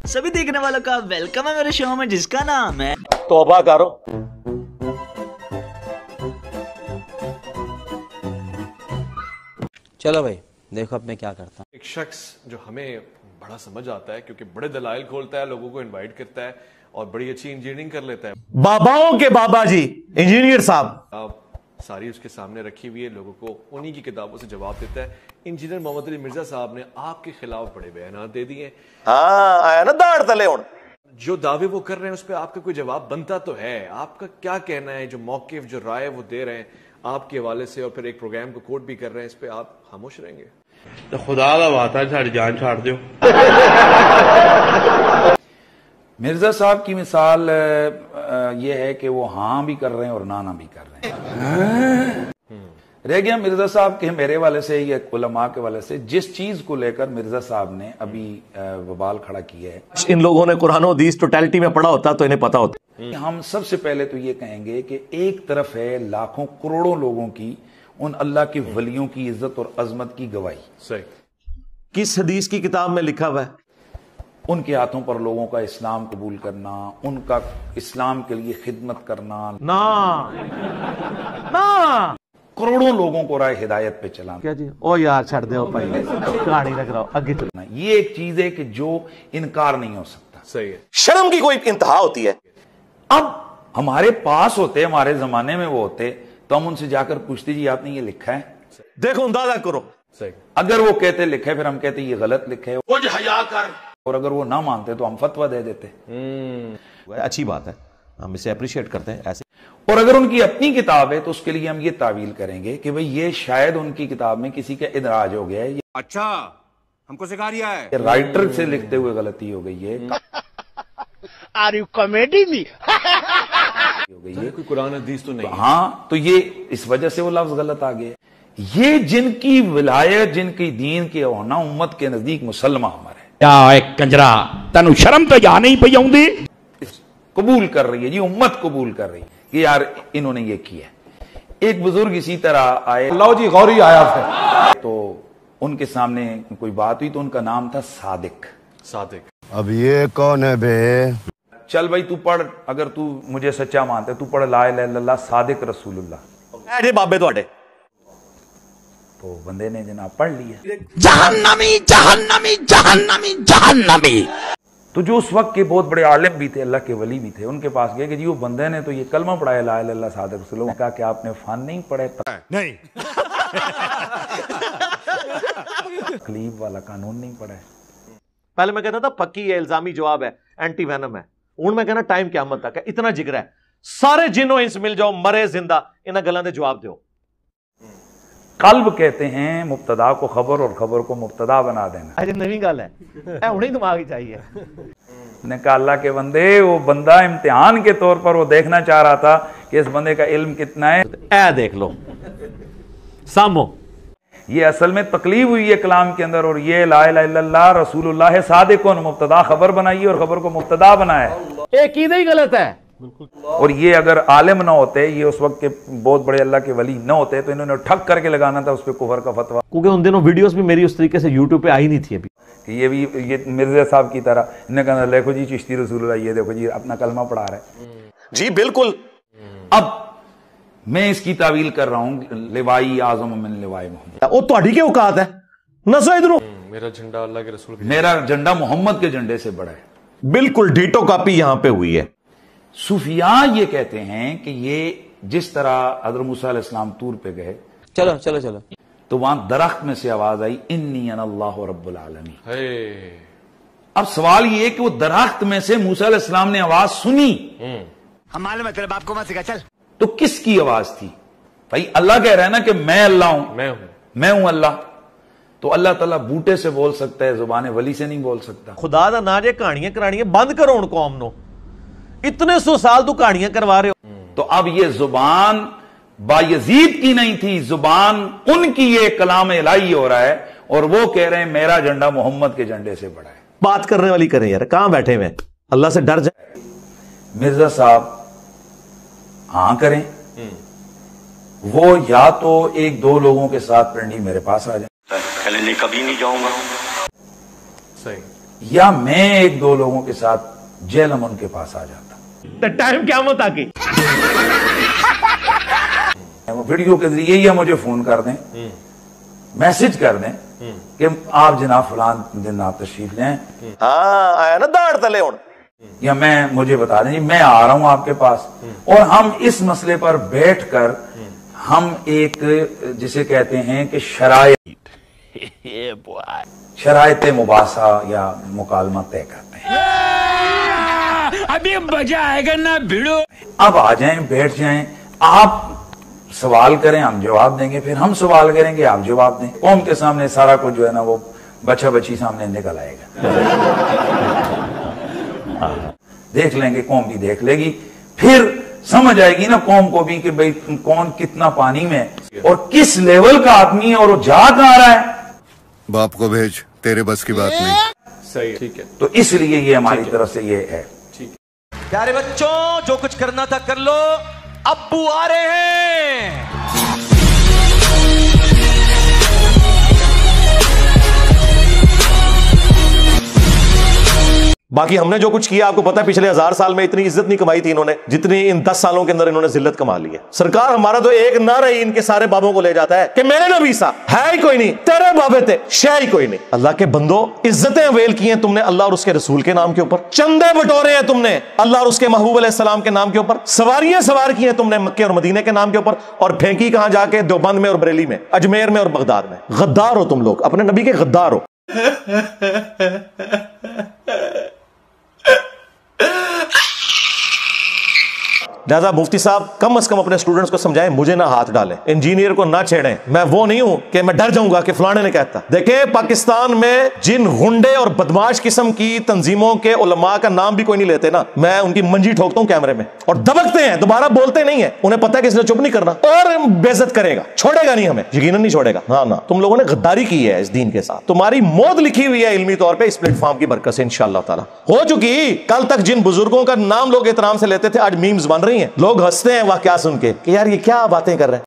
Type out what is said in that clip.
सभी देखने वालों का वेलकम है मेरे शो में जिसका नाम है तौबा करो। चलो भाई देखो अब मैं क्या करता हूँ। एक शख्स जो हमें बड़ा समझ आता है क्योंकि बड़े दलाइल खोलता है, लोगों को इनवाइट करता है और बड़ी अच्छी इंजीनियरिंग कर लेता है। बाबाओं के बाबा जी इंजीनियर साहब सारी उसके सामने रखी हुई है, लोगों को उन्हीं की किताबों से जवाब देता है। इंजीनियर मोहम्मद अली मिर्जा साहब ने आपके खिलाफ बड़े बयान दे दिए। हाँ आया ना दाढ़ तले हुण। जो दावे वो कर रहे हैं उस पर आपका कोई जवाब बनता तो है। आपका क्या कहना है, जो मौक़िफ़ जो राय वो दे रहे हैं आपके हवाले से और फिर एक प्रोग्राम को कोट भी कर रहे हैं, इस पे आप खामोश रहेंगे? तो खुदा दा वास्ता साडी जान छाड़ दियो। मिर्जा साहब की मिसाल ये है कि वो हाँ भी कर रहे हैं और ना भी कर रहे हैं। रह गया मिर्जा साहब के मेरे वाले से या उलमा के वाले से, जिस चीज को लेकर मिर्जा साहब ने अभी बवाल खड़ा किया है, इन लोगों ने कुरान और हदीस टोटलिटी में पढ़ा होता तो इन्हें पता होता। हम सबसे पहले तो ये कहेंगे कि एक तरफ है लाखों करोड़ों लोगों की उन अल्लाह के वलियों की इज्जत और अजमत की गवाही। सही। किस हदीस की किताब में लिखा हुआ है? उनके हाथों पर लोगों का इस्लाम कबूल करना, उनका इस्लाम के लिए खिदमत करना, ना करोड़ों लोगों को राह हिदायत पे चलाना। क्या जी? ओ यार छड़ दो भाई, कहानी लग रहा हो आगे चलना। ये एक चीज है कि जो इनकार नहीं हो सकता। सही है। शर्म की कोई इंतहा होती है। अब हमारे पास होते, हमारे जमाने में वो होते तो हम उनसे जाकर पूछते जी आपने ये लिखा है? देखो अंदाजा करो। सही। अगर वो कहते लिखे, फिर हम कहते ये गलत लिखे है, कुछ हया कर। और अगर वो ना मानते तो हम फतवा दे देते। अच्छी बात है, हम इसे अप्रिशिएट करते हैं ऐसे। और अगर उनकी अपनी किताब है तो उसके लिए हम ये तावील करेंगे कि भाई ये शायद उनकी किताब में किसी का इदराज हो गया है, अच्छा हमको सिखा रिया है, राइटर से लिखते हुए गलती हो गई है। Are you comedy me? हो गई है कोई कुरान हदीस तो नहीं। हाँ, तो ये इस वजह से वो लफ्ज गलत आ गए। ये जिनकी विलायत, जिनकी दीन के होना उम्मत के नजदीक मुसलमा अमर है। क्या एक कंजरा तेन शर्म तो जा नहीं पई आउंदी? कबूल कर रही है जी, उम्मत कबूल कर रही है कि यार इन्होंने ये किया। एक बुजुर्ग इसी तरह आए, लो जी गौरी आया थे, तो उनके सामने कोई बात हुई तो उनका नाम था सादिक। सादिक। अब ये कौन है बे? चल भाई तू पढ़, अगर तू मुझे सच्चा मानता है तू पढ़ ला इलाहा इल्लल्लाह सादिक रसूलुल्लाह। अरे बाबे ਤੁਹਾਡੇ तो बंदे ने जनाब पढ़ लिया। जहन्नमी जहन्नमी जहन्नमी जहन्नमी। तो जो उस वक्त के बहुत बड़े आलिम भी थे, अल्लाह के वली भी थे, उनके पास गए कि जी वो बंदे ने तो ये कलमा पढ़ाया ला इलाहा इल्लल्लाह सादिक रसूलुल्लाह। कहा कि आपने फन नहीं पढ़े? नहीं। तकलीफ वाला कानून नहीं पढ़ा है। पहले मैं कहता था पक्की ये इल्जामी जवाब है, एंटी वैनम है। हूं मैं कहना टाइम क़यामत तक है, इतना जिगर है। सारे जिन्नो इंस मिल जाओ, मरे जिंदा, इन्हां गल्लां दे जवाब दो। कल्ब कहते हैं मुब्तदा को खबर और खबर को मुब्तदा बना देना। अरे नवी गल है, हुणे ही दिमाग चाहिए। ने कहा अल्लाह के बंदे, वो बंदा इम्तिहान के तौर पर वो देखना चाह रहा था कि इस बंदे का इल्म कितना है। ऐ देख लो सामो, ये असल में तकलीफ हुई है कलाम के अंदर। और ये ला इलाहा इल्लल्लाह रसूलुल्लाह है सादिकुन, मुब्तदा खबर बनाई और खबर को मुब्तदा बनाया। एक ही नहीं गलत है। और ये अगर आलिम ना होते, ये उस वक्त के बहुत बड़े अल्लाह के वली ना होते तो इन्होंने ठक करके लगाना था उस पर कुफर का फतवा। क्योंकि उन दिनों वीडियोस भी मेरी उस तरीके से यूट्यूब पे आई नहीं थी अभी कि ये भी ये मिर्जा साहब की तरह इन्हें कहना देखो जी चिश्ती रसूलुल्लाह, ये देखो जी अपना कलमा पढ़ा रहा है जी। बिल्कुल। अब मैं इसकी तावील कर रहा हूं, लिवाई आज़म मिन लिवाई मोहम्मद। वो ਤੁਹਾਡੀ ਕੀ औकात है? नसो इधरों। मेरा झंडा अल्लाह के रसूल, मेरा झंडा मोहम्मद के झंडे से बड़ा है। बिल्कुल डीटो कॉपी यहां पे हुई है। सूफिया ये कहते हैं कि ये जिस तरह हज़रत मूसा अलैहिस्सलाम तूर पे गए, चलो चलो चलो, तो वहां दरख्त में से आवाज आई इन्नी अनल्लाहु रब्बुल आलमीन। अब सवाल ये है कि वो दरख्त में से मूसा अलैहिस्सलाम ने आवाज सुनी, हम मालूम है तेरे बाप को मत सिखा चल। तो किसकी आवाज थी? भाई अल्लाह कह रहा है ना कि मैं अल्लाह हूं, मैं हूं अल्लाह। तो अल्लाह ताला बूटे से बोल सकता है, जुबान वली से नहीं बोल सकता। खुदा दा ना जे कहानियां करानियां बंद करो उन कौम नो। इतने 100 साल तू कहानियां करवा रहे हो। तो अब ये जुबान बायजीद की नहीं थी, जुबान उनकी, ये कलाम इलाही हो रहा है और वो कह रहे हैं मेरा झंडा मोहम्मद के झंडे से बड़ा है। बात करने वाली करें यार, कहां बैठे हुए? अल्लाह से डर जाए। मिर्जा साहब हाँ करें, वो या तो एक दो लोगों के साथ पिंडी मेरे पास आ जाए। कभी नहीं जाऊंगा। सही। या मैं एक दो लोगों के साथ जेलम उनके पास आ जाता। तो टाइम क़यामत आके वो वीडियो के जरिए या मुझे फोन कर दें, मैसेज कर दें कि आप जनाब फलान दिन आप तशरीफ लें। हाँ आया ना दाड़ तले हुण, या मुझे बता दें मैं आ रहा हूं आपके पास, और हम इस मसले पर बैठकर हम एक जिसे कहते हैं कि शरायत मुबासा या मुकालमा तय करते हैं। अभी मजा आएगा ना भिड़ो। अब आ जाएं, बैठ जाएं, आप सवाल करें हम जवाब देंगे, फिर हम सवाल करेंगे आप जवाब दें। कौम के सामने सारा कुछ जो है ना वो बच्चा बच्ची सामने निकल आएगा। देख लेंगे, कौम भी देख लेगी, फिर समझ आएगी ना कौम को भी कि भाई कौन कितना पानी में और किस लेवल का आदमी है और वो जा कहां रहा है। बाप को भेज, तेरे बस की बात नहीं। सही, ठीक है। तो इसलिए ये हमारी तरफ से ये है। प्यारे बच्चों, जो कुछ करना था कर लो, अब्बू आ रहे हैं। बाकी हमने जो कुछ किया आपको पता है, पिछले 1000 साल में इतनी इज्जत नहीं कमाई थी इन्होंने जितनी इन 10 सालों के अंदर इन्होंने जिल्लत कमा ली है। सरकार हमारा तो एक ना रही इनके सारे बाबों को ले जाता है कि मेरे नबी सा है ही कोई नहीं, तेरे बाबे थे शय ही कोई नहीं। अल्लाह के बंदो, इज्जतें अवेल की हैं तुमने अल्लाह और उसके रसूल के नाम के ऊपर, चंदे बटोरे हैं तुमने अल्लाह और उसके महबूब अलैहिस्सलाम के नाम के ऊपर, सवारियां सवार की हैं तुमने मक्के और मदीने के नाम के ऊपर, और फेंकी कहां जाके, देवबंद में और बरेली में, अजमेर में और बगदाद में। गद्दार हो तुम लोग, अपने नबी के गद्दार हो। लिहाजा मुफ्ती साहब कम से कम अपने स्टूडेंट्स को समझाएं, मुझे ना हाथ डालें, इंजीनियर को ना छेड़ें। मैं वो नहीं हूं कि मैं डर जाऊंगा कि फलाने ने कहता। देखें, पाकिस्तान में जिन गुंडे और बदमाश किस्म की तंजीमों के उलमा का नाम भी कोई नहीं लेते ना, मैं उनकी मंजी ठोकता हूं कैमरे में, और दबकते हैं, दोबारा बोलते नहीं है। उन्हें पता है कि इसने चुप नहीं करना और बेइज्जत करेगा, छोड़ेगा नहीं हमें, यकीनन नहीं छोड़ेगा। ना ना, तुम लोगों ने गद्दारी की है इस दीन के साथ, तुम्हारी मौत लिखी हुई है इल्मी तौर पर इस प्लेटफॉर्म की बरकत से इंशाअल्लाह ताला हो चुकी। कल तक जिन बुजुर्गों का नाम लोग एहतराम से लेते थे, आज मीम्स बन रही हैं, लोग हंसते हैं वाकया सुन के कि यार ये क्या बातें कर रहे हैं।